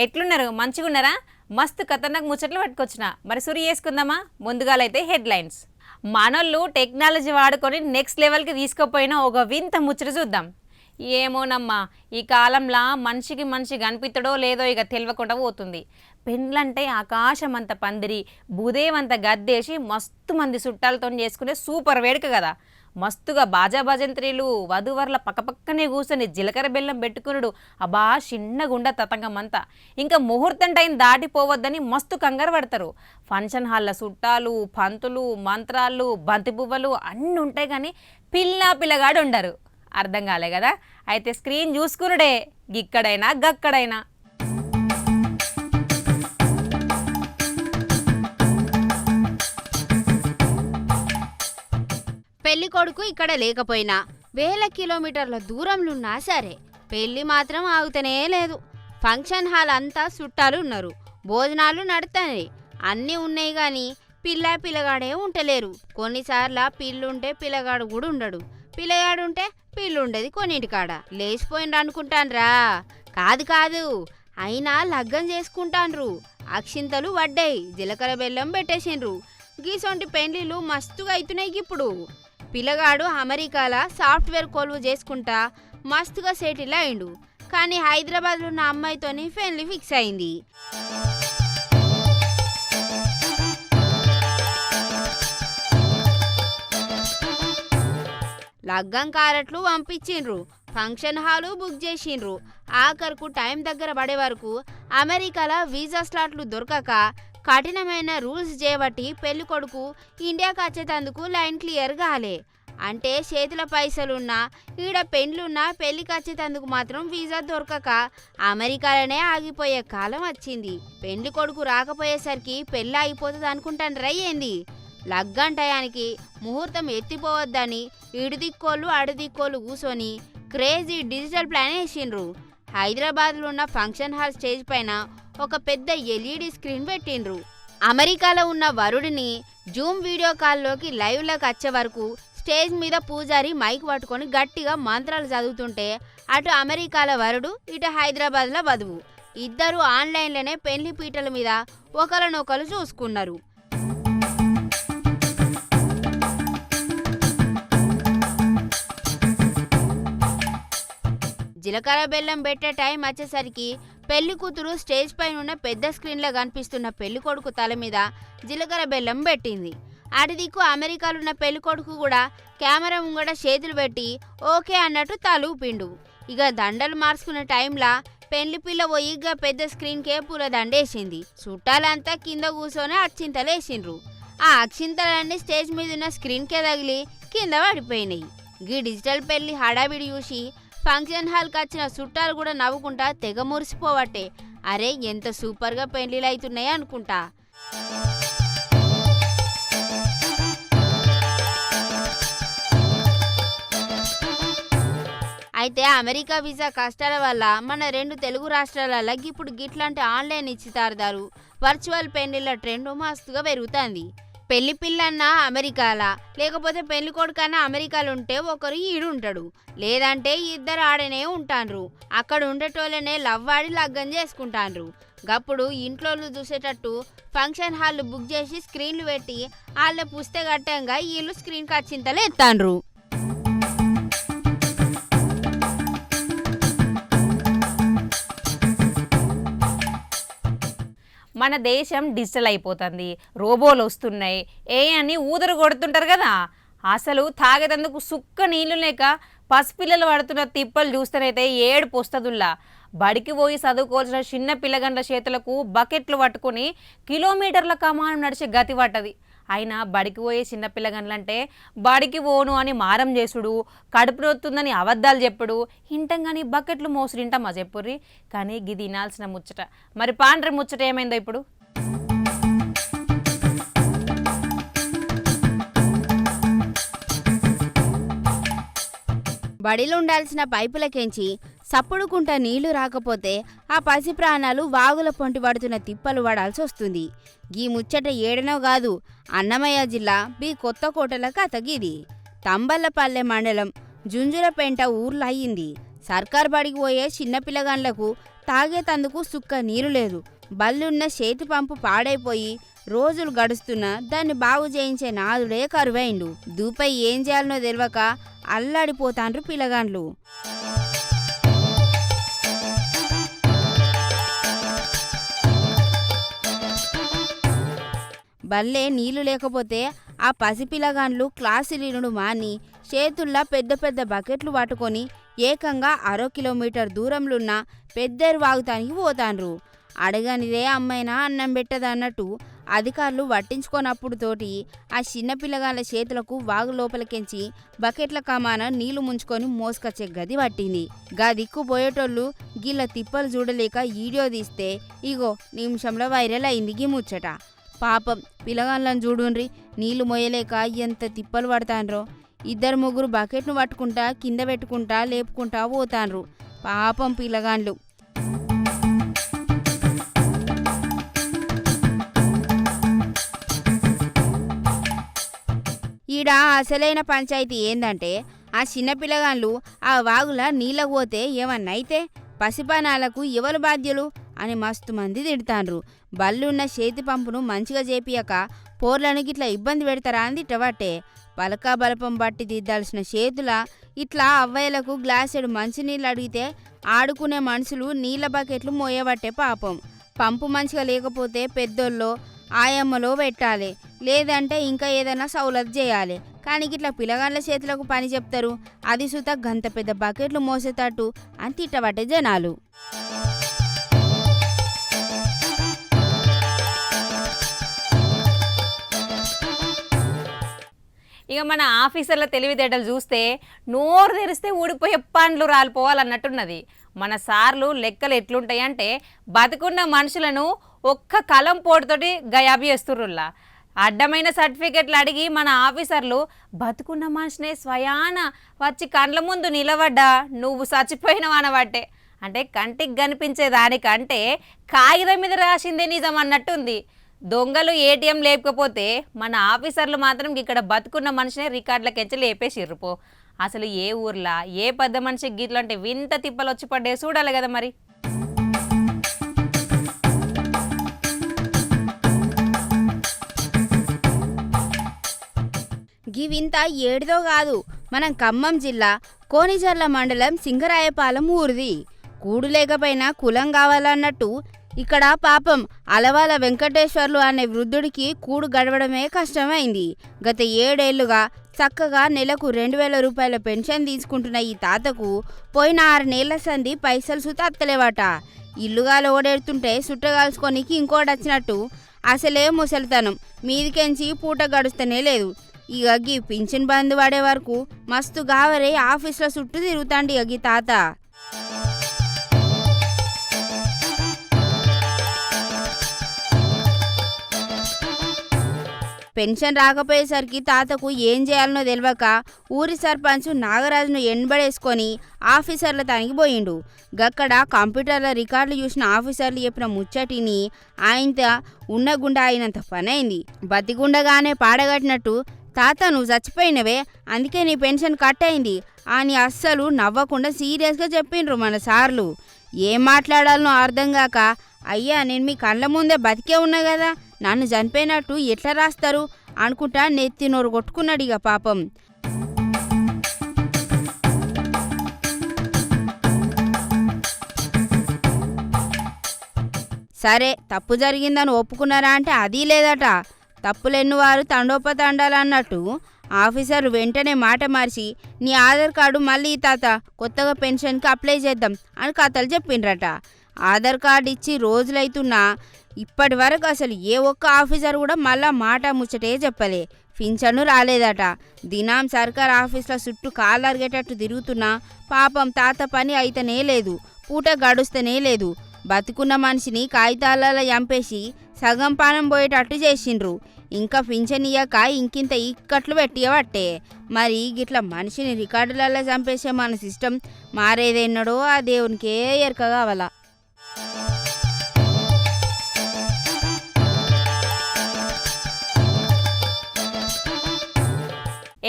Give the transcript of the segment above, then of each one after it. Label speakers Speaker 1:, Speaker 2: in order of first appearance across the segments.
Speaker 1: ఎట్లున్నారు? మంచిగున్నారా? మస్తు ఖతర్నాక్ ముచ్చట్లు పట్టుకొచ్చిన. మరి సురి చేసుకుందామా? ముందుగాలైతే హెడ్లైన్స్. మనోళ్ళు టెక్నాలజీ వాడుకొని నెక్స్ట్ లెవెల్కి తీసుకుపోయిన ఒక వింత ముచ్చట చూద్దాం. ఏమోనమ్మా, ఈ కాలంలో మనిషికి మనిషి కనిపిత్తడో లేదో ఇక తెలియకుండా పోతుంది. పెండ్లంటే ఆకాశం అంత పందిరి, భూదేవంత గద్దేసి మస్తు మంది చుట్టాలతో చేసుకునే సూపర్ వేడుక కదా. మస్తుగా బాజా భజంత్రీలు, వధువర్ల పక్కపక్కనే కూర్చొని జీలకర్ర బెల్లం పెట్టుకునుడు, అబ్బా చిన్నగుండ తతంగమంతా. ఇంకా ముహూర్తం టైం దాటిపోవద్దని మస్తు కంగారు పడతారు. ఫంక్షన్ హాల్ల చుట్టాలు, పంతులు, మంత్రాలు, బంతి పువ్వులు అన్నీ ఉంటాయి, కానీ పిల్లగాడు ఉండరు. అర్థం కాలే కదా? అయితే స్క్రీన్ చూసుకునుడే, గిక్కడైనా గక్కడైనా.
Speaker 2: పెళ్లి కొడుకు ఇక్కడ లేకపోయినా వేల కిలోమీటర్ల దూరంలోన్నా సరే పెళ్లి మాత్రం ఆగుతనే లేదు. ఫంక్షన్ హాల్ అంతా చుట్టాలు ఉన్నారు, భోజనాలు నడుతున్నాయి, అన్నీ ఉన్నాయి, కానీ పిల్లగాడే ఉంటలేరు. కొన్నిసార్లు పిల్లుంటే పిల్లగాడు కూడా ఉండడు, పిల్లగాడుంటే పిల్లుండదు. కొన్నింటికాడ లేచిపోయిండ్రు అనుకుంటాన్రా? కాదు, అయినా లగ్గం చేసుకుంటాన్రు. అక్షింతలు వడ్డాయి, జీలకర్ర బెల్లం పెట్టేసిండ్రు. గీసొంటి పెళ్లిళ్ళు మస్తుగా అవుతున్నాయి. ఇప్పుడు పిల్లగాడు అమెరికాలో సాఫ్ట్వేర్ కొలువు చేసుకుంటా మస్తుగా సెటిల్ అయిండు, కానీ హైదరాబాద్లో ఉన్న అమ్మాయితోని పెళ్లి ఫిక్స్ అయింది. లగ్గం కారట్లు పంపించిండ్రు, ఫంక్షన్ హాలు బుక్ చేసిండ్రు. ఆఖరుకు టైం దగ్గర పడే వరకు అమెరికాలో వీసా స్లాట్లు దొరకక కఠినమైన రూల్స్ చేయబట్టి పెళ్లి కొడుకు ఇండియాకి వచ్చేటందుకు లైన్ క్లియర్ కాలే. అంటే చేతుల పైసలున్నా, ఈడ పెండ్లున్నా పెళ్లికి వచ్చేటందుకు మాత్రం వీసా దొరకక అమెరికాలోనే ఆగిపోయే కాలం వచ్చింది. పెళ్లి కొడుకు రాకపోయేసరికి పెళ్ళి ఆగిపోతుంది అనుకుంటాను ఏంది? లగ్గం టయానికి ముహూర్తం ఎత్తిపోవద్దని ఇడుదిక్కోళ్ళు అడుదిక్కోళ్ళు కూర్చొని క్రేజీ డిజిటల్ ప్లాన్ వేసిండ్రు. హైదరాబాద్లో ఉన్న ఫంక్షన్ హాల్ స్టేజ్ పైన ఒక పెద్ద ఎల్ఈడి స్క్రీన్ పెట్టిండ్రు. అమెరికాలో ఉన్న వరుడిని జూమ్ వీడియో కాల్లోకి లైవ్లోకి వచ్చే వరకు స్టేజ్ మీద పూజారి మైక్ పట్టుకొని గట్టిగా మంత్రాలు చదువుతుంటే అటు అమెరికాల వరుడు, ఇటు హైదరాబాద్లో వధువు ఇద్దరు ఆన్లైన్లోనే పెళ్లి పీటల మీద ఒకరినొకరు చూసుకున్నారు. జీలకర్ర బెల్లం పెట్టే టైం వచ్చేసరికి పెళ్లి కూతురు స్టేజ్ పైన ఉన్న పెద్ద స్క్రీన్లో కనిపిస్తున్న పెళ్లి కొడుకు తల మీద జీలకర్ర బెల్లం పెట్టింది. అటు దిక్కు అమెరికాలో ఉన్న పెళ్లి కొడుకు కూడా కెమెరా ముంగట చేతులు పెట్టి ఓకే అన్నట్టు తల ఊపిండు. ఇక దండలు మార్చుకునే టైంలా పెళ్లి పిల్ల పోయిగా పెద్ద స్క్రీన్కే పూల దండేసింది. చుట్టాలంతా కింద కూర్చొని అక్షింతలు వేసిండ్రు. ఆ అక్షింతలన్నీ స్టేజ్ మీద ఉన్న స్క్రీన్కే తగిలి కింద పడిపోయినాయి. గీ డిజిటల్ పెళ్లి హడావిడి చూసి ఫంక్షన్ హాల్కి వచ్చిన చుట్టాలు కూడా నవ్వుకుంటా తెగ మురిసిపోవట్టే. అరే ఎంత సూపర్గా పెళ్లిళ్ళు అవుతున్నాయి అనుకుంటా. అయితే అమెరికా వీసా కష్టాల వల్ల మన 2 తెలుగు రాష్ట్రాలలో ఇప్పుడు గిట్లాంటి ఆన్లైన్ నిశ్చితార్థాలు, వర్చువల్ పెళ్లిళ్ళ ట్రెండ్ మస్తుగా పెరుగుతుంది. పెళ్లి పిల్లన్నా అమెరికాలా, లేకపోతే పెళ్లి కొడుకన్నా అమెరికాలో ఉంటే ఒకరు ఈడుంటాడు, లేదంటే ఇద్దరు ఆడనే ఉంటాన్రు. అక్కడ ఉండేటోళ్ళనే లవ్వాడి లగ్గం చేసుకుంటాన్రు. గప్పుడు ఇంట్లోళ్ళు చూసేటట్టు ఫంక్షన్ హాల్ బుక్ చేసి స్క్రీన్లు పెట్టి వాళ్ళ పుస్తకట్టంగా వీళ్ళు స్క్రీన్కి అచ్చింతలు ఎత్తాన్రు.
Speaker 1: మన దేశం డిజిటల్ అయిపోతుంది, రోబోలు వస్తున్నాయి, అని ఊదరు కొడుతుంటారు కదా. అసలు తాగేటందుకు సుక్క నీళ్లు లేక పసిపిల్లలు పడుతున్న తిప్పలు చూస్తేనైతే ఏడుపు వస్తుందిలా. బడికి పోయి చదువుకోవాల్సిన చిన్న పిల్లగండ్ల చేతులకు బకెట్లు పట్టుకొని కిలోమీటర్ల కమానం నడిచే గతి పట్టది. అయినా బడికి పోయే చిన్న పిల్లగండ్లంటే బడికి పోను అని మారం చేసుడు, కడుపు నొత్తుందని అబద్ధాలు చెప్పుడు, ఇంటాం కానీ బకెట్లు మోసుడు ఇంటమ్మా చెప్పుర్రి. కానీ గిది తినాల్సిన ముచ్చట. మరి పాండ్రి ముచ్చట ఏమైందో ఇప్పుడు?
Speaker 2: బడిలో ఉండాల్సిన పైపులకెంచి సప్పుడుకుంట నీళ్లు రాకపోతే ఆ పసి ప్రాణాలు వాగుల పొంటి పడుతున్న తిప్పలు పడాల్సి వస్తుంది. గీ ముచ్చట ఏడనో కాదు, అన్నమయ్య జిల్లా బి కొత్తకోటల కథగిది. తంబళ్లపల్లె మండలం జుంజురపేంట ఊర్లో అయ్యింది. సర్కార్ బడికి పోయే చిన్నపిల్లగాండ్లకు తాగేతందుకు సుక్క నీరు లేదు. బల్లున్న చేతి పంపు పాడైపోయి రోజులు గడుస్తున్నా దాన్ని బాగు చేయించే నాదుడే కరువైండు. దూపై ఏం చేయాలనో తెలియక అల్లాడిపోతాండ్రు పిల్లగాండ్లు. బల్లే నీళ్లు లేకపోతే ఆ పసిపిల్లగాండ్లు క్లాసులీనుడు మాని చేతుల్లా పెద్ద పెద్ద బకెట్లు పట్టుకొని ఏకంగా 1/2 కిలోమీటర్ దూరంలోన్న పెద్దేరు వాగుతానికి పోతాండ్రు. అడగనిదే అమ్మైనా అన్నం పెట్టదన్నట్టు అధికారులు పట్టించుకోనప్పుడు తోటి ఆ చిన్న పిల్లగాళ్ళ చేతులకు వాగు లోపలికెంచి బకెట్ల కమాన నీళ్లు ముంచుకొని మోసుకొచ్చే గది పట్టింది. గా దిక్కు పోయేటోళ్ళు గిల్ల తిప్పలు చూడలేక వీడియో తీస్తే ఇగో నిమిషంలో వైరల్ అయింది గీ ముచ్చట. పాపం పిల్లగాళ్ళని చూడుండ్రి, నీళ్లు మోయలేక ఎంత తిప్పలు పడతాన్రో. 2-3 బకెట్ను పట్టుకుంటా కింద పెట్టుకుంటా లేపుకుంటా పోతాన్రు పాపం పిల్లగాండ్లు. ఈడ అసలైన పంచాయతీ ఏందంటే ఆ చిన్న పిల్లగాళ్ళు ఆ వాగుల నీళ్ళకు పోతే ఏమన్నైతే పసిపానాలకు ఎవరు బాధ్యులు అని మస్తు మంది తిడతాండ్రు. బల్లున్న చేతి పంపును మంచిగా చేపియక పోర్లను గిట్లా ఇబ్బంది పెడతారా అని తిట్టబట్టే. పలకా బలపం బట్టి దిద్దాల్సిన చేతుల ఇట్లా అవ్వయ్యలకు గ్లాసెడు మంచినీళ్ళు అడిగితే ఆడుకునే మనుషులు నీళ్ళ బకెట్లు మోయబట్టే పాపం. పంపు మంచిగా లేకపోతే పెద్దోళ్ళో ఆయమ్మలో పెట్టాలి, లేదంటే ఇంకా ఏదైనా సౌలత్ చేయాలి. కానీ ఇట్లా పిల్లగాళ్ళ చేతులకు పని చెప్తారు, అది సుత గంత పెద్ద బకెట్లు మోసేటట్టు అని తిట్టబట్టే జనాలు.
Speaker 1: ఇక మన ఆఫీసర్ల తెలివితేటలు చూస్తే నోరు తెరిస్తే ఊడిపోయే పండ్లు రాలిపోవాలన్నట్టున్నది. మన సార్లు లెక్కలు ఎట్లుంటాయంటే బతుకున్న మనుషులను ఒక్క కలం పోటుతోటి గయాబీ చేస్తుర్రుల్లా. అడ్డమైన సర్టిఫికెట్లు అడిగి మన ఆఫీసర్లు బతుకున్న మనిషినే స్వయాన వచ్చి కండ్ల ముందు నిలబడ్డా నువ్వు చచ్చిపోయినవనబట్టే. అంటే కంటికి కనిపించే దానికంటే కాగితం మీద రాసిందే నిజం అన్నట్టుంది. దొంగలు ఏటీఎం లేకపోతే మన ఆఫీసర్లు మాత్రం ఇక్కడ బతుకున్న మనిషినే రికార్డులకెంచి లేపేసిర్రు పో. అసలు ఏ ఊర్లా ఏ పెద్ద మనిషికి గిట్లంటే వింత తిప్పలు వచ్చి పడ్డే చూడాలి కదా మరి.
Speaker 2: గివింత ఏడిదో కాదు, మనం ఖమ్మం జిల్లా కోనిజర్ల మండలం సింగరాయపాలెం ఊరిది. కూడు లేకపోయినా కులం కావాలన్నట్టు ఇక్కడ పాపం అలవాల వెంకటేశ్వర్లు అనే వృద్ధుడికి కూడు గడవడమే కష్టమైంది. గత 7 ఏళ్లుగా చక్కగా నెలకు 2000 రూపాయల పెన్షన్ తీసుకుంటున్న ఈ తాతకు పోయిన 6 నెలల సంది పైసలు సుత అత్తలేవట. ఇల్లుగాలు ఓడేడుతుంటే సుట్టగాల్చుకోనికి ఇంకోటి వచ్చినట్టు అసలే ముసలితనం మీదికెంచి పూట గడుస్తూనే లేదు. ఇక గీ పింఛన్ బంద్ పడే వరకు మస్తు గావరే ఆఫీసుల చుట్టూ తిరుగుతాండి ఇక గీ తాత. పెన్షన్ రాకపోయేసరికి తాతకు ఏం చేయాలనో తెలియక ఊరి సర్పంచ్ నాగరాజును ఎన్బడేసుకొని ఆఫీసర్ల తనికి పోయిండు. గక్కడ కంప్యూటర్ల రికార్డులు చూసిన ఆఫీసర్లు చెప్పిన ముచ్చటిని ఆయనతో ఉన్నగుండా అయినంత పనైంది. బతిగుండగానే పాడగట్టినట్టు తాత నువ్వు చచ్చిపోయినవే, అందుకే నీ పెన్షన్ కట్ అయింది అని అస్సలు నవ్వకుండా సీరియస్గా చెప్పిండ్రు మన సార్లు. ఏం మాట్లాడాలనో అర్థం కాక అయ్యా నేను మీ కళ్ళ ముందే బతికే ఉన్నా కదా, నన్ను చనిపోయినట్టు ఎట్లా రాస్తారు అనుకుంటా నెత్తి నోరు కొట్టుకున్నాడు ఇక పాపం. సరే తప్పు జరిగిందని ఒప్పుకున్నారా అంటే అది లేదట. తప్పులెన్నువారు తండోపతండాలన్నట్టు ఆఫీసర్ వెంటనే మాట మార్చి నీ ఆధార్ కార్డు మళ్ళీ తాత కొత్తగా పెన్షన్కి అప్లై చేద్దాం అని కథలు చెప్పిండ్రట. ఆధార్ కార్డు ఇచ్చి రోజులైతున్నా ఇప్పటి వరకు అసలు ఏ ఒక్క ఆఫీసర్ కూడా మళ్ళా మాట ముచ్చటే చెప్పలే. పింఛను రాలేదట. దినాం సర్కార్ ఆఫీసుల చుట్టూ కాళ్ళరిగేటట్టు తిరుగుతున్నా పాపం తాత పని అయితేనే లేదు, పూట గడుస్తూనే లేదు. బతుకున్న మనిషిని కాగితాలలో చంపేసి సగం పానం పోయేటట్టు చేసిండ్రు. ఇంకా పింఛన్ ఇయ్యక ఇంకింత ఇక్కట్లు పెట్టియబట్టే. మరి గిట్లా మనిషిని రికార్డులలో చంపేసే మన సిస్టమ్ మారేదేన్నడో ఆ దేవునికే ఎరక కావాలా.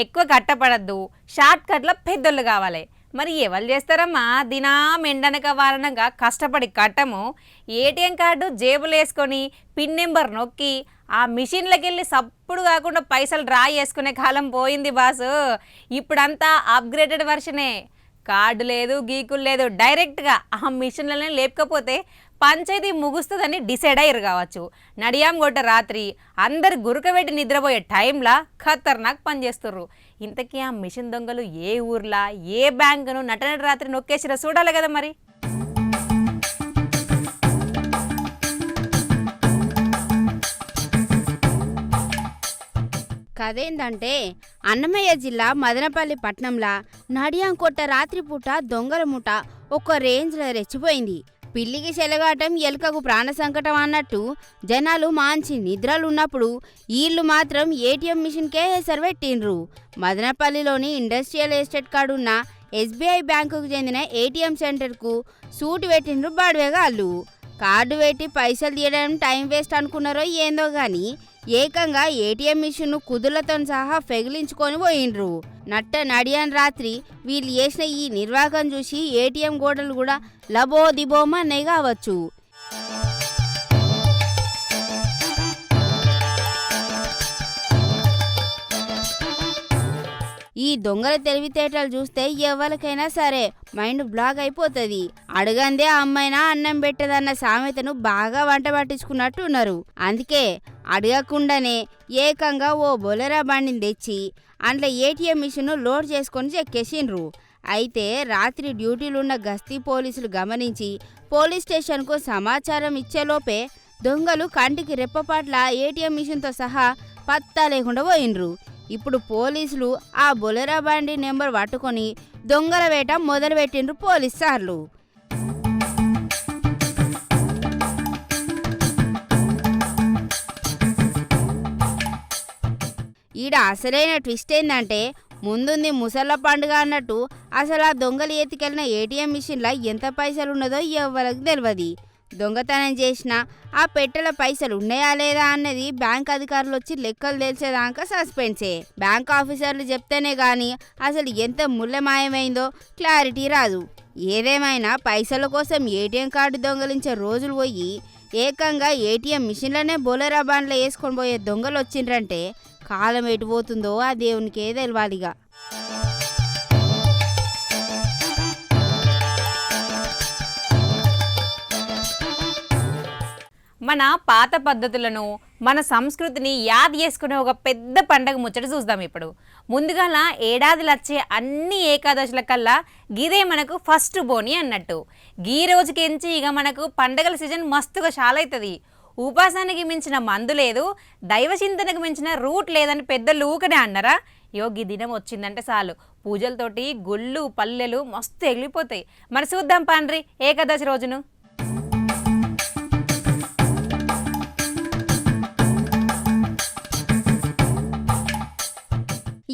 Speaker 1: ఎక్కువ కట్టపడద్దు, షార్ట్ కట్లో పెద్దోళ్ళు కావాలి. మరి ఎవరు చేస్తారమ్మా దినం ఎండనక వారణంగా కష్టపడి కట్టము ఏటీఎం కార్డు జేబులు వేసుకొని పిన్ నెంబర్ నొక్కి ఆ మిషన్లకి వెళ్ళి సప్పుడు కాకుండా పైసలు డ్రా చేసుకునే కాలం పోయింది బాసు. ఇప్పుడంతా అప్గ్రేడెడ్ వర్షనే. కార్డు లేదు గీకులు లేదు, డైరెక్ట్గా ఆ మిషన్లనే లేపకపోతే పంచాయతీ ముగుస్తుందని డిసైడ్ అయ్యారు కావచ్చు. నడియాం కొట్ట రాత్రి అందరు గురకబెట్టి నిద్రపోయే టైంలా ఖతర్నాక్ పనిచేస్తుర్రు. ఇంతకీ ఆ మిషన్ దొంగలు ఏ ఊర్లా ఏ బ్యాంకును నటనటి రాత్రి నొక్కేసిరా చూడాలి కదా మరి.
Speaker 2: కదేందంటే అన్నమయ్య జిల్లా మదనపల్లి పట్నంలా నడియాంకొట్ట రాత్రిపూట దొంగల ముఠ ఒక రేంజ్లో రెచ్చిపోయింది. పిల్లికి చెలగాటం ఎలుకకు ప్రాణ సంకటం అన్నట్టు జనాలు మంచి నిద్రలున్నప్పుడు వీళ్ళు మాత్రం ఏటీఎం మిషన్కే హెసరు పెట్టిండ్రు. మదనపల్లిలోని ఇండస్ట్రియల్ ఎస్టేట్ కాడున్న ఎస్బీఐ బ్యాంకుకు చెందిన ఏటీఎం సెంటర్కు సూటు పెట్టిండ్రు బాడ్వేగాళ్ళు. కార్డు పెట్టి పైసలు తీయడం టైం వేస్ట్ అనుకున్నారో ఏందో గాని ఏకంగా ఏటీఎం మిషన్ను కుదులతో సహా పెగిలించుకొని పోయిండ్రు. నట్ట నడియాన్ రాత్రి వీళ్ళు చేసిన ఈ నిర్వాహకం చూసి ఏటీఎం గోడలు కూడా లబో దిబోమన్నాయి కావచ్చు. ఈ దొంగల తెలివితేటలు చూస్తే ఎవరికైనా సరే మైండ్ బ్లాక్ అయిపోతుంది. అడగందే అమ్మైనా అన్నం పెట్టదన్న సామెతను బాగా వంట పట్టించుకున్నట్టు ఉన్నారు. అందుకే అడగకుండానే ఏకంగా ఓ బొలెరా బండిని తెచ్చి అందులో ఏటీఎం మిషన్ను లోడ్ చేసుకొని చెక్కేసిండ్రు. అయితే రాత్రి డ్యూటీలున్న గస్తీ పోలీసులు గమనించి పోలీస్ స్టేషన్కు సమాచారం ఇచ్చేలోపే దొంగలు కంటికి రెప్పపాట్ల ఏటీఎం మిషన్తో సహా పత్తా లేకుండా పోయిండ్రు. ఇప్పుడు పోలీసులు ఆ బొలెరా బండి నెంబర్ పట్టుకొని దొంగల వేట మొదలుపెట్టిండ్రు పోలీస్ సార్లు. ఈడ అసలైన ట్విస్ట్ ఏందంటే ముందుంది ముసళ్ళ పండుగ అన్నట్టు అసలు ఆ దొంగలు ఎత్తుకెళ్ళిన ఏటీఎం మిషన్లో ఎంత పైసలు ఉన్నదో ఎవరికి తెలియదు. దొంగతనం చేసిన ఆ పెట్టెల పైసలు ఉన్నాయా లేదా అన్నది బ్యాంక్ అధికారులు వచ్చి లెక్కలు తెలిసేదాకా సస్పెన్సే. బ్యాంక్ ఆఫీసర్లు చెప్తేనే గాని అసలు ఎంత ముళ్ళమాయమైందో క్లారిటీ రాదు. ఏదేమైనా పైసల కోసం ఏటీఎం కార్డు దొంగలించే రోజులు పోయి ఏకంగా ఏటీఎం మిషన్లనే బొలెరా బండ్లో వేసుకొని పోయే దొంగలు వచ్చిండ్రంటే కాలం ఎటుపోతుందో ఆ దేవునికే తెలియాలిగా.
Speaker 1: మన పాత పద్ధతులను మన సంస్కృతిని యాద్ చేసుకునే ఒక పెద్ద పండగ ముచ్చట చూద్దాం ఇప్పుడు. ముందుగాల ఏడాదిలో వచ్చే అన్ని ఏకాదశుల కల్లా గిదే మనకు ఫస్ట్ బోని అన్నట్టు. గీ రోజుకించి ఇక మనకు పండగల సీజన్ మస్తుగా షాలవుతుంది. ఉపాసానికి మించిన మందు లేదు, దైవచింతనకు మించిన రూట్ లేదని పెద్దలు ఊకనే అన్నారా. యోగి దినం వచ్చిందంటే చాలు పూజలతోటి గుళ్ళు పల్లెలు మస్తు ఎగిలిపోతాయి. మరి చూద్దాం పాండ్రి ఏకాదశి రోజును.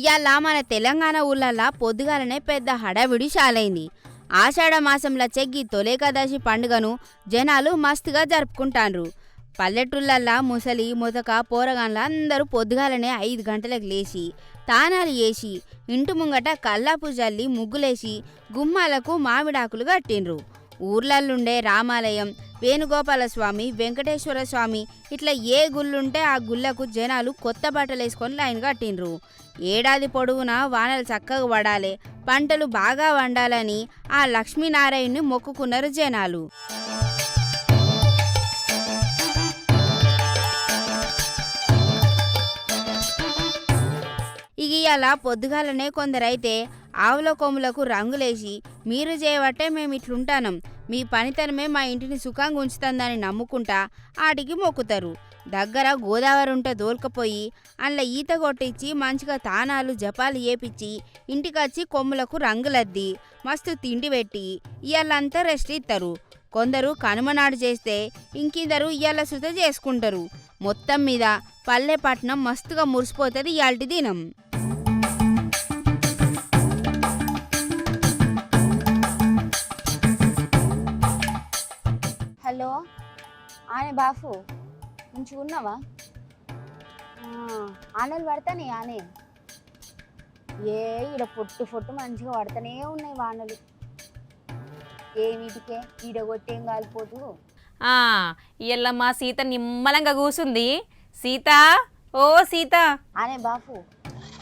Speaker 2: ఇవాళ మన తెలంగాణ ఊళ్ళల్లా పొద్దుగాలనే పెద్ద హడావిడి షాలైంది. ఆషాఢ మాసంలో చెగ్గి తొలేకాదశి పండుగను జనాలు మస్తుగా జరుపుకుంటాండ్రు. పల్లెటూళ్ళల్లా ముసలి ముతక పోరగాన్ల అందరూ పొద్దుగాలనే 5 గంటలకు లేచి తానాలు చేసి ఇంటి ముంగట కల్లాపు జల్లి ముగ్గులేసి గుమ్మాలకు మామిడాకులు కట్టిండ్రు. ఊర్లల్లుండే రామాలయం, వేణుగోపాల స్వామి, వెంకటేశ్వర స్వామి ఇట్లా ఏ గుళ్ళుంటే ఆ గుళ్ళకు జనాలు కొత్త బట్టలు వేసుకొని లైన్ కట్టిండ్రు. ఏడాది పొడవునా వానలు చక్కగా పడాలి, పంటలు బాగా వండాలని ఆ లక్ష్మీనారాయణ్ణి మొక్కుకున్నారు జనాలు. ఇగియాల పొద్దుగాలనే కొందరైతే ఆవుల కొమ్ములకు రంగులేసి మీరు చేయబట్టే మేము ఇట్లుంటానం, మీ పనితనమే మా ఇంటిని సుఖంగా ఉంచుతుందని నమ్ముకుంటా ఆటికి మొక్కుతారు. దగ్గర గోదావరి ఉంటే దోల్కపోయి అందులో ఈత కొట్టించి మంచిగా తానాలు జపాలు చేపించి ఇంటికొచ్చి కొమ్ములకు రంగులద్ది మస్తు తిండి పెట్టి ఇయ్యాలంతా రెస్ట్ ఇస్తారు. కొందరు కనుమనాడు చేస్తే ఇంకిద్దరు ఇయ్యాల సుత చేసుకుంటారు. మొత్తం మీద పల్లె పట్నం మస్తుగా మురిసిపోతుంది ఇయాల్టి దినం.
Speaker 3: హలో ఆనే బాపు మంచిగా ఉన్నావా? ఆనలు పడతానే ఆనే ఈడ పొట్టు పొట్టు మంచిగా పడుతూనే ఉన్నాయి వానలు. ఏమిటికే ఈడ కొట్టేం కాలిపోతూ.
Speaker 1: ఇయ్యల్ల మా సీత నిమ్మలంగా కూసుంది. సీత, ఓ సీత.
Speaker 3: అనే బాపు,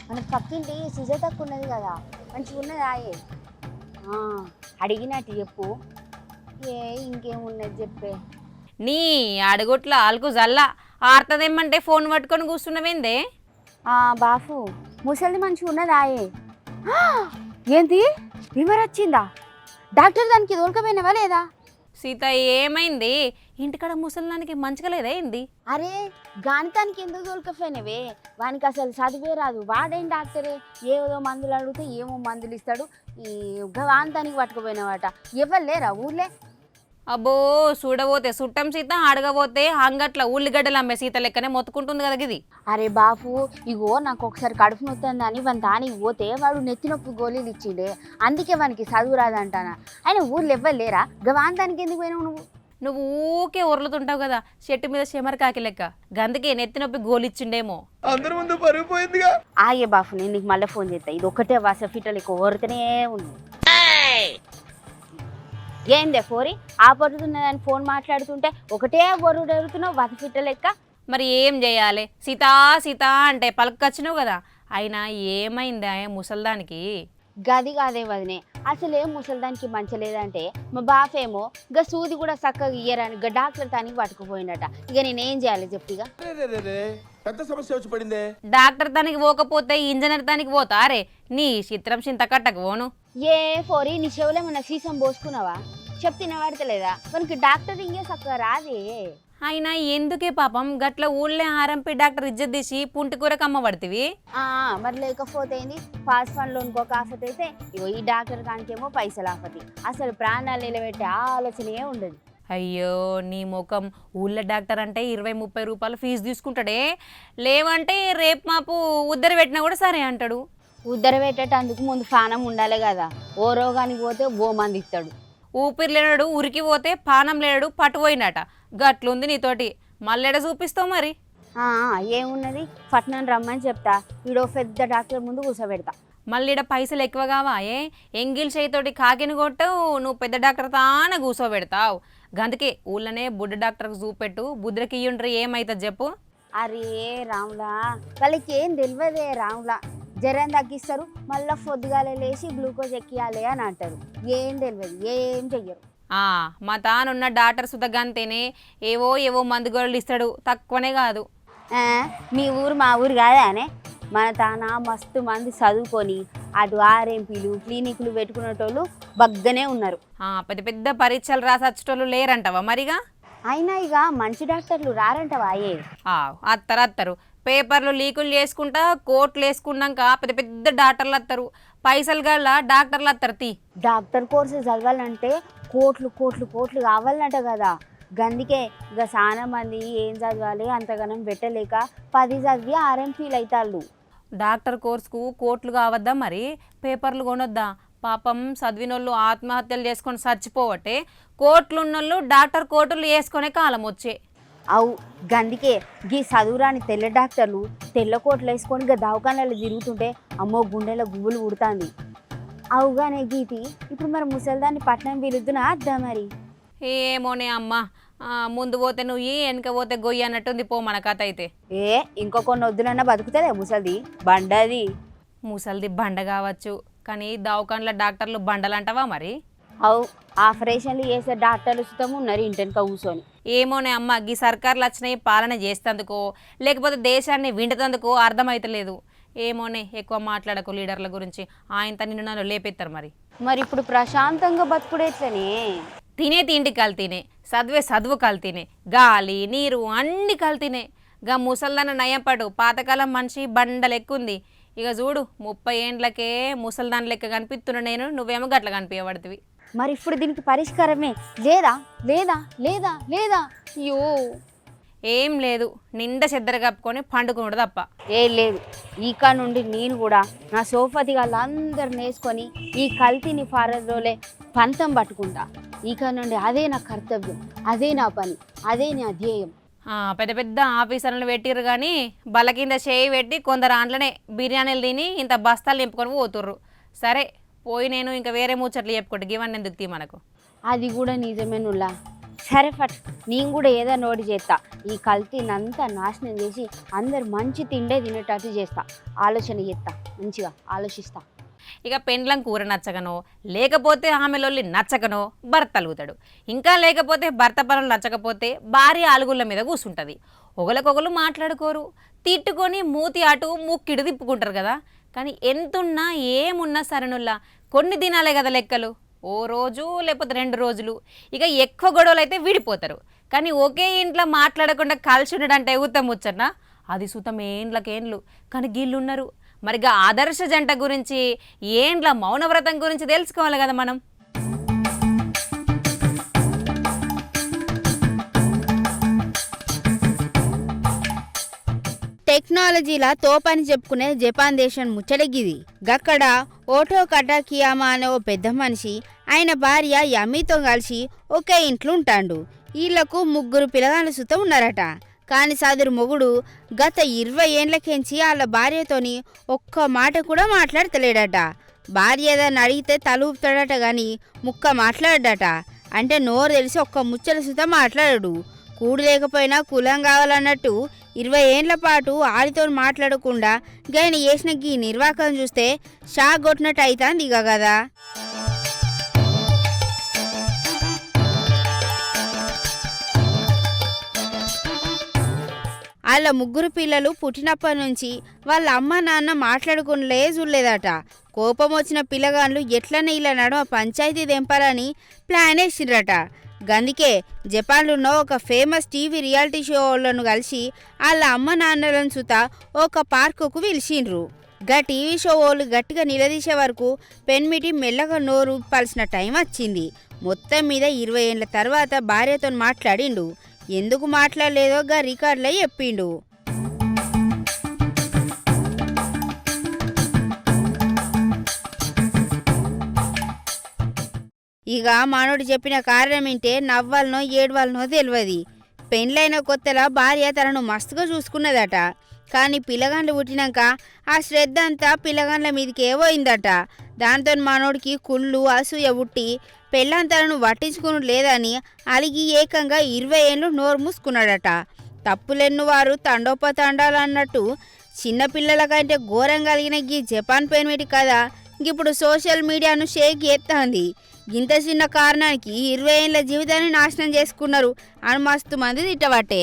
Speaker 3: మన పక్కింటి సుజాతకు ఉన్నది కదా, మంచిగా ఉన్నది ఆయే. అడిగినట్టు చెప్పు. ఇంకేమున్నది చెప్పే.
Speaker 1: నీ అడుగుట్ల ఆల్కు జల్లా ఆర్తదేమ్మంటే ఫోన్ పట్టుకొని కూర్చున్నవేందే?
Speaker 3: బాపు, ముసలిది మంచిగా ఉన్నది ఆయే. ఏంటి ఫీవర్ వచ్చిందా? డాక్టర్ దానికి దొరకపోయినవా లేదా?
Speaker 1: సీత ఏమైంది? ఇంటికాడ ముసలిదానికి మంచిగా లేదా ఏంది?
Speaker 3: అరే గానితానికి ఎందుకు దొరకపోయినవే? వానికి అసలు చదివే రాదు. వాడేం డాక్టరే, ఏదో మందులు అడిగితే ఏమో మందులు ఇస్తాడు. ఈ వానితానికి పట్టుకుపోయినవాట. ఎవరు లేరా ఊర్లే?
Speaker 1: అబ్బో చూడబోతే సుట్టం సీత, అడగబోతే అంగట్ల ఉల్లిగడ్డలు అమ్మే సీత లెక్కనే మొత్తుకుంటుంది కదా ఇది.
Speaker 3: అరే బాపు, ఇగో నాకు ఒకసారి కడుపు నొత్తుందని వాని దానికి పోతే వాడు నెత్తి నొప్పి గోళీలు ఇచ్చిండే. అందుకే వానికి చదువు రాదంటానా. ఆయన ఊర్లో ఎవ్వరు లేరా? గవాన్ దానికి ఎందుకు పోయినావు నువ్వు?
Speaker 1: నువ్వు ఊకే ఉర్లుతుంటావు కదా చెట్టు మీద చెమరకాకి లెక్క. గందుకే నెత్తి నొప్పి గోలిచ్చిండేమో.
Speaker 4: అందరి ముందు పరుగు పోయిందిగా.
Speaker 3: ఆగే బాపు, నేను నీకు మళ్ళీ ఫోన్ చేస్తా. ఇది ఒకటే వాసఫిటలు ఎక్కువ ఓరుతూనే ఉంది. ఏందే పోరి, ఆపడుతున్నదని ఫోన్ మాట్లాడుతుంటే ఒకటే గొర్రుడు ఎడుతున్నావు వసఫిట్ట లెక్క.
Speaker 1: మరి ఏం చేయాలి? సీతా సీతా అంటే పలకొచ్చినావు కదా. అయినా ఏమైందా ముసల్దానికి?
Speaker 3: గది కాదే వదినే, అసలేం ముసలిదానికి మంచలేదంటే మా బాఫేమో గా సూది కూడా చక్కగా ఇయ్యరని డాక్టర్ తానికి పట్టుకుపోయిందట. ఇక నేనేం చేయాలి చెప్పిగా?
Speaker 4: పెద్ద సమస్య వచ్చి పడిందే.
Speaker 1: డాక్టర్ దానికి పోకపోతే ఇంజనీర్ దానికి పోతా రే. నీ చిత్రం చింత కట్టకు పోను.
Speaker 3: ఏ పోరి, నీ చెవులో మన సీసం పోసుకున్నావా? చెప్తిన వాడతలేదా? మనకి డాక్టర్ ఇంకే చక్కగా రాదే.
Speaker 1: అయినా ఎందుకే పాపం గట్ల ఊళ్ళే ఆర్ఎంపీ డాక్టర్ ఇజ్జత్ తీసి పుంటికూరకు అమ్మబడితివి.
Speaker 3: మరి లేకపోతే ఏంది, పాస్ ఫండ్లో ఇంకొక ఆఫత్ అయితే ఇగో ఈ డాక్టర్ కానికేమో పైసలు ఆఫతి. అసలు ప్రాణాలు నిలబెట్టే ఆలోచనే ఉండదు.
Speaker 1: అయ్యో నీ ముఖం, ఊళ్ళో డాక్టర్ అంటే 20-30 రూపాయలు ఫీజు తీసుకుంటాడే. లేవంటే రేపు మాపు ఉద్దర పెట్టినా కూడా సరే అంటాడు.
Speaker 3: ఉద్దర పెట్టేటందుకు ముందు పానం ఉండాలి కదా. ఓ రోగానికి పోతే ఓ మంది ఇస్తాడు.
Speaker 1: ఊపిరి లేనాడు ఉరికి పోతే పానం లేనాడు పట్టుపోయినట. గట్లుంది నీతోటి. మళ్ళెడ చూపిస్తావు మరి?
Speaker 3: ఏమున్నది, పట్నం రమ్మని చెప్తా. ఈడో పెద్ద డాక్టర్ ముందు కూర్చోబెడతా.
Speaker 1: మళ్ళీ ఈడ పైసలు ఎక్కువ కావాయే. ఎంగిల్ చేయితోటి కాకిని కొట్టవు, నువ్వు పెద్ద డాక్టర్ తాన కూర్చోబెడతావు. గందుకే ఊళ్ళనే బుడ్డ డాక్టర్కి చూపెట్టు. బుద్రకి ఇయ్యుండ్రి ఏమవుతుంది చెప్పు.
Speaker 3: అరే రాములా, వాళ్ళకి ఏం తెలియదే రాములా. జ్వరం తగ్గిస్తారు, మళ్ళీ పొద్దుగాలే లేచి గ్లూకోజ్ ఎక్కియాలి అని అంటారు. ఏం తెలియదు, ఏం చెయ్యరు.
Speaker 1: మా తానున్న డాక్టర్ సుతగంతేనే ఏవో ఏవో మందు గొర్రెలు ఇస్తాడు, తక్కువనే కాదు.
Speaker 3: మీ ఊరు మా ఊరు కాదానే? మన తాన మస్తు మంది చదువుకొని అటు ఆర్ఎంపీలు క్లినిక్లు పెట్టుకునేటోళ్ళు బగ్గనే ఉన్నారు.
Speaker 1: పెద్ద పెద్ద పరీక్షలు రాసచ్చేటోళ్ళు లేరంటవా మరిగా?
Speaker 3: అయినా ఇక మంచి డాక్టర్లు రారంటవా?
Speaker 1: అత్తరు పేపర్లు లీకులు చేసుకుంటా కోట్లు వేసుకున్నాక పెద్ద పెద్ద డాక్టర్లు వస్తారు. పైసలు గల డాక్టర్లు వస్తారు.
Speaker 3: డాక్టర్ కోర్సు చదవాలంటే కోట్లు కోట్లు కోట్లు కావాలంట కదా. గందుకే ఇక చాలా మంది ఏం చదవాలి అంతగానం పెట్టలేక 10 చదివి ఆర్ఎంపీలు అవుతాళ్ళు.
Speaker 1: డాక్టర్ కోర్సుకు కోట్లు కావద్దా మరి? పేపర్లు కొనొద్దా? పాపం చదివినోళ్ళు ఆత్మహత్యలు చేసుకొని చచ్చిపోవటే. కోట్లున్నోళ్ళు డాక్టర్ కోట్లు వేసుకునే కాలం వచ్చే.
Speaker 3: అవు గందుకే గీ చదువురాని తెల్ల డాక్టర్లు తెల్ల కోట్లు వేసుకొని ఇక దవాఖానాలు తిరుగుతుంటే అమ్మో గుండెలో గువ్వులు ఉడుతుంది. అవుగానే గీతి, ఇప్పుడు మరి ముసలిదాన్ని పట్నం పిలుద్దునా అద్దా మరి?
Speaker 1: ఏమోనే అమ్మ, ముందు పోతే నువ్వు వెనక పోతే గొయ్యి అన్నట్టుంది పో మన కథ అయితే.
Speaker 3: ఇంకో కొన్ని వద్దులన్నా బతుకుతుందే ముసలిది బండది.
Speaker 1: ముసలిది బండ కావచ్చు, కానీ దవాఖాన్ల డాక్టర్లు బండలంటావా మరి?
Speaker 3: అవు ఆపరేషన్లు చేసే డాక్టర్లు సుతం ఉన్నారు ఇంటెనక కూర్చొని.
Speaker 1: ఏమోనే అమ్మ, గీ సర్కార్లు వచ్చినాయి పాలన చేసేందుకో లేకపోతే దేశాన్ని వింటేందుకో అర్థమైతలేదు. ఏమోనే, ఎక్కువ మాట్లాడకు లీడర్ల గురించి. ఆయనతో నిన్ను నన్ను లేపెత్తారు మరి.
Speaker 3: మరి ఇప్పుడు ప్రశాంతంగా బతుకుడేట్లనే?
Speaker 1: తినే తిండి కల్తీనే, చదివే చదువు కల్తీనే, గాలి నీరు అన్ని కల్తీనే. గా ముసల్దాన నయంపడు, పాతకాలం మనిషి బండలెక్కుంది. ఇక చూడు 30 ఏండ్లకే ముసల్దాన్ లెక్క కనిపిస్తున్నా నేను, నువ్వేమో గట్ల కనిపించబడుతుంది.
Speaker 3: మరి ఇప్పుడు దీనికి పరిష్కారమే లేదా? లేదా లేదా లేదా అయ్యో
Speaker 1: ఏం లేదు, నిండా చెద్దర కప్పుకొని పండుకున్నాడు తప్ప
Speaker 3: ఏం లేదు. ఈకా నుండి నేను కూడా నా సోఫతి వాళ్ళందరిని వేసుకొని ఈ కల్తీని ఫారద్రోలే పంతం పట్టుకుంటా. ఈకా నుండి అదే నా కర్తవ్యం, అదే నా పని, అదే నా ధ్యేయం.
Speaker 1: పెద్ద పెద్ద ఆఫీసర్లను పెట్టిర్రు కానీ బల్ల కింద చేయి పెట్టి కొందరు ఆంట్లనే బిర్యానీలు తిని ఇంత బస్తాలు నింపుకొని పోతుర్రు. సరే పోయి నేను ఇంకా వేరే ముచ్చట్లు చెప్పుకుంటా, ఇవన్నీ ఎందుకు తీ మనకు.
Speaker 3: అది కూడా నిజమేనుల్లా. సరే ఫట్, నేను కూడా ఏదో నోటి చేస్తా. ఈ కల్తీనంతా నాశనం చేసి అందరు మంచి తిండే తినేటట్టు చేస్తా. ఆలోచన చేస్తా, మంచిగా ఆలోచిస్తా.
Speaker 1: ఇక పెండ్లం కూర నచ్చకనో లేకపోతే ఆమెలొల్లి నచ్చకనో భర్త అలుగుతాడు. ఇంకా లేకపోతే భర్త పనులు నచ్చకపోతే భార్య అలుగుళ్ళ మీద కూర్చుంటుంది. ఒకరికొకరు మాట్లాడుకోరు, తిట్టుకొని మూతి అటు ముక్కిడు తిప్పుకుంటారు కదా. కానీ ఎంతున్నా ఏమున్నా సరేనుల్లా కొన్ని దినాలే కదా లెక్కలు. ఓ రోజు లేకపోతే 2 రోజులు, ఇక ఎక్కువ గొడవలు అయితే విడిపోతారు. కానీ ఒకే ఇంట్లో మాట్లాడకుండా కలిసి ఉండడంటే ఉత్తమ ముచ్చట్నా? అది సుతం ఏండ్లకేండ్లు. కానీ గీళ్ళున్నారు. మరిగా ఆదర్శ జంట గురించి, ఏండ్ల మౌనవ్రతం గురించి తెలుసుకోవాలి కదా మనం.
Speaker 2: టెక్నాలజీలా తోపని చెప్పుకునే జపాన్ దేశం ముచ్చటగిది. గక్కడ ఓటో కటాకియామా అనే ఓ పెద్ద మనిషి ఆయన భార్య యమ్మీతో కలిసి ఒకే ఇంట్లో ఉంటాడు. వీళ్లకు 3 పిల్లగాళ్ళు సుతం ఉన్నారట. కానీ సదరు మొగుడు గత 20 ఏండ్లకెంచి వాళ్ళ భార్యతోని ఒక్క మాట కూడా మాట్లాడతలేడట. భార్య ఏదన్నా అడిగితే తలూపుతాడట గాని ముక్క మాట్లాడట. అంటే నోరు తెలిసి ఒక్క ముచ్చల సుతం మాట్లాడడు. కూడు లేకపోయినా కులం కావాలన్నట్టు 20 ఏండ్ల పాటు ఆడితో మాట్లాడకుండా గాయన చేసిన గీ నిర్వాకం చూస్తే షాక్ కొట్టినట్టు అవుతుంది ఇక కదా. వాళ్ళ 3 పిల్లలు పుట్టినప్పటి నుంచి వాళ్ళ అమ్మ నాన్న మాట్లాడుకునిలే చూడలేదట. కోపం వచ్చిన పిల్లగాళ్ళు ఎట్లనే ఇలా నడుమ పంచాయతీ దెంపాలని ప్లాన్ వేసిండ్రట. గందుకే జపాన్లో ఉన్న ఒక ఫేమస్ టీవీ రియాలిటీ షోలను కలిసి వాళ్ళ అమ్మ నాన్నలను సుత ఒక పార్కుకు పిలిచిండ్రు. గా టీవీ షో వాళ్ళు గట్టిగా నిలదీసే వరకు పెన్మిటి మెల్లగా నోరు పలిసిన టైం వచ్చింది. మొత్తం మీద 20 ఏండ్ల తర్వాత భార్యతో మాట్లాడిండు. ఎందుకు మాట్లాడలేదో గా రికార్డులో చెప్పిండు. ఇక మానవుడు చెప్పిన కారణం ఏంటే నవ్వాలనో ఏడవాలనో తెలియదు. పెండ్లైన కొత్తలా భార్య తనను మస్తుగా చూసుకున్నదట. కానీ పిల్లగాండ్లు పుట్టినాక ఆ శ్రద్ధ అంతా పిల్లగాండ్ల మీదకే పోయిందట. దాంతో మానవుడికి కుళ్ళు అసూయ పుట్టి పెళ్ళాం తనను పట్టించుకుని లేదని అలిగి ఏకంగా 20 ఏళ్ళు నోరు మూసుకున్నాడట. తప్పులెన్ను వారు తండోపతండాలు అన్నట్టు చిన్నపిల్లల కంటే ఘోరం కలిగిన ఈ జపాన్ పెన్మిటి కదా ఇప్పుడు సోషల్ మీడియాను షేక్ ఎత్తాంది. ఇంత చిన్న కారణానికి 20 ఏళ్ళ జీవితాన్ని నాశనం చేసుకున్నారు అని మస్తు మంది తిట్టబట్టే.